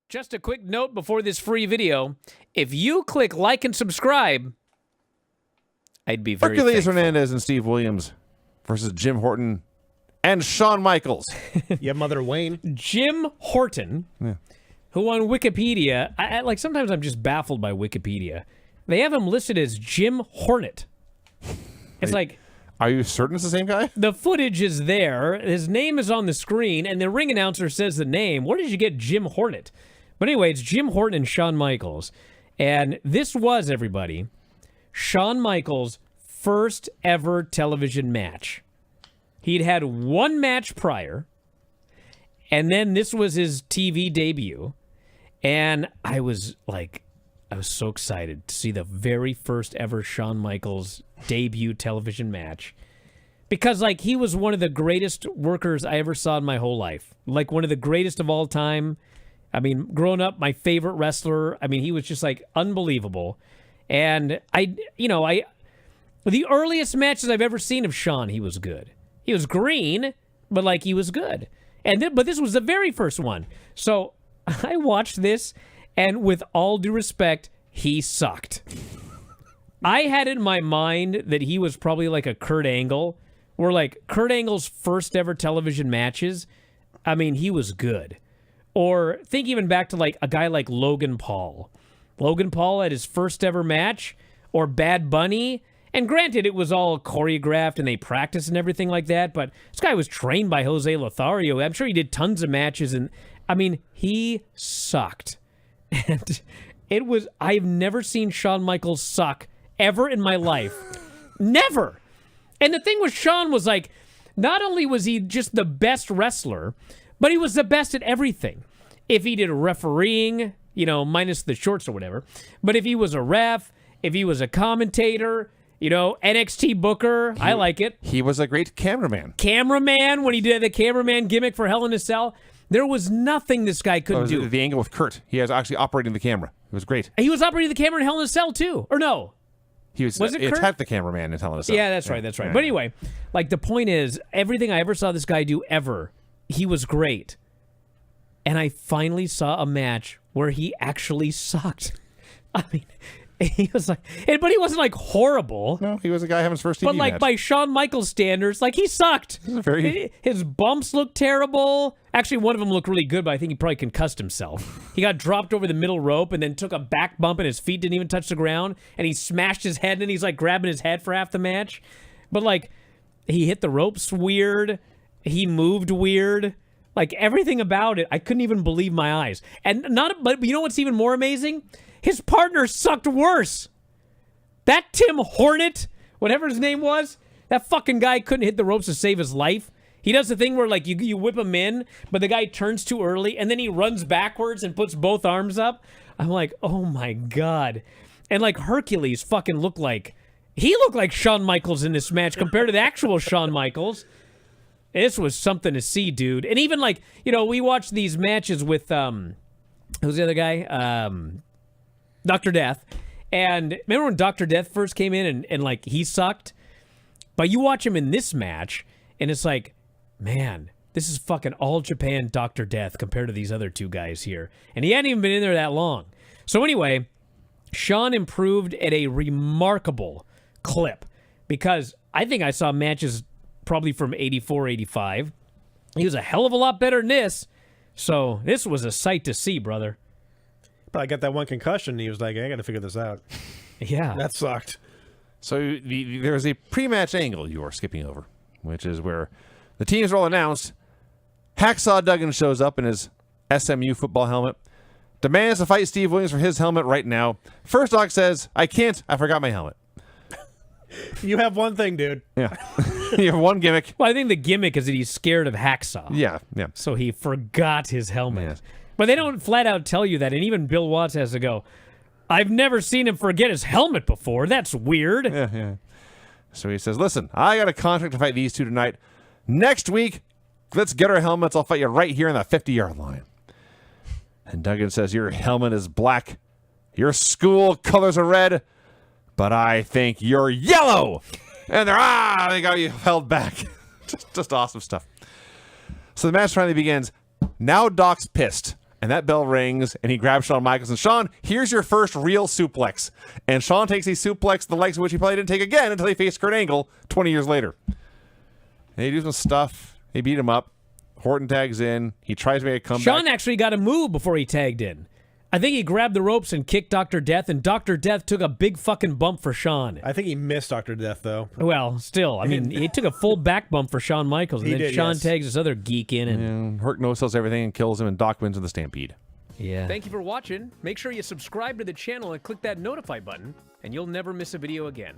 Just a quick note before this free video. If you click like and subscribe, I'd be very Hercules thankful. Hernandez and Steve Williams versus Jim Horton and Shawn Michaels. Yeah, Mother Wayne. Jim Horton, who on Wikipedia, like sometimes I'm just baffled by Wikipedia. They have him listed as Jim Hornet. It's like... Are you certain it's the same guy? The footage is there. His name is on the screen, and the ring announcer says the name. Where did you get Jim Hornet? But anyway, it's Jim Horton and Shawn Michaels. And this was, everybody, Shawn Michaels' first ever television match. He'd had one match prior, and then this was his TV debut. And I was so excited to see the very first ever Shawn Michaels debut television match. Because, he was one of the greatest workers I ever saw in my whole life. Like, one of the greatest of all time. I mean, growing up, my favorite wrestler. I mean, he was just, unbelievable. And, the earliest matches I've ever seen of Shawn, he was good. He was green, but, he was good. But this was the very first one. So, I watched this, and with all due respect, he sucked. I had in my mind that he was probably like a Kurt Angle, where Kurt Angle's first ever television matches, I mean, he was good. Or think even back to a guy like Logan Paul. Logan Paul at his first ever match, or Bad Bunny. And granted, it was all choreographed and they practiced and everything like that, but this guy was trained by Jose Lothario. I'm sure he did tons of matches, and I mean, he sucked. And I've never seen Shawn Michaels suck ever in my life. Never. And the thing with Shawn was not only was he just the best wrestler, but he was the best at everything. If he did refereeing, minus the shorts or whatever, but if he was a ref, if he was a commentator, NXT booker, I like it. He was a great cameraman. Cameraman, when he did the cameraman gimmick for Hell in a Cell, there was nothing this guy couldn't do. The angle with Kurt. He was actually operating the camera. It was great. He was operating the camera in Hell in a Cell, too. Or no? He was it Kurt? attacked the cameraman in Hell in a Cell. Yeah, that's right. Yeah. But anyway, the point is, everything I ever saw this guy do ever, he was great. And I finally saw a match where he actually sucked. I mean, he was but he wasn't horrible. No, he was a guy having his first TV match. But by Shawn Michaels standards, he sucked. His bumps looked terrible. Actually, one of them looked really good, but I think he probably concussed himself. He got dropped over the middle rope and then took a back bump and his feet didn't even touch the ground. And he smashed his head and he's grabbing his head for half the match. But he hit the ropes weird. He moved weird. Everything about it, I couldn't even believe my eyes. But you know what's even more amazing? His partner sucked worse. That Tim Hornet, whatever his name was, that fucking guy couldn't hit the ropes to save his life. He does the thing where you whip him in, but the guy turns too early, and then he runs backwards and puts both arms up. I'm like, oh my God. And Hercules fucking looked like Shawn Michaels in this match compared to the actual Shawn Michaels. This was something to see, dude. And even we watched these matches with who's the other guy? Dr. Death. And remember when Dr. Death first came in and he sucked? But you watch him in this match, and it's man, this is fucking All Japan Dr. Death compared to these other two guys here. And he hadn't even been in there that long. So anyway, Shawn improved at a remarkable clip, because I think I saw matches probably from 84, 85. He was a hell of a lot better than this. So this was a sight to see, brother. Probably got that one concussion, and he was like, I got to figure this out. Yeah. That sucked. So there's a pre-match angle you are skipping over, which is where the teams are all announced. Hacksaw Duggan shows up in his SMU football helmet, demands to fight Steve Williams for his helmet right now. First Dog says, I can't, I forgot my helmet. You have one thing, dude. Yeah. You have one gimmick. Well, I think the gimmick is that he's scared of Hacksaw. Yeah. So he forgot his helmet. Yes. But they don't flat out tell you that, and even Bill Watts has to go, I've never seen him forget his helmet before. That's weird. Yeah. So he says, listen, I got a contract to fight these two tonight. Next week, let's get our helmets. I'll fight you right here on the 50-yard line. And Duggan says, your helmet is black. Your school colors are red. But I think you're yellow. And they got you held back. just awesome stuff. So the match finally begins. Now Doc's pissed. And that bell rings, and he grabs Shawn Michaels. And Shawn, here's your first real suplex. And Shawn takes a suplex, the likes of which he probably didn't take again until he faced Kurt Angle 20 years later. And they do some stuff. They beat him up. Horton tags in. He tries to make a comeback. Shawn actually got a move before he tagged in. I think he grabbed the ropes and kicked Dr. Death, and Dr. Death took a big fucking bump for Shawn. I think he missed Dr. Death, though. Well, still, I mean, he took a full back bump for Shawn Michaels, and He then did, Shawn yes. tags this other geek in, and And Hurt no-sells everything and kills him, and Doc wins in the Stampede. yeah. Thank you for watching. Make sure you subscribe to the channel and click that notify button, and you'll never miss a video again.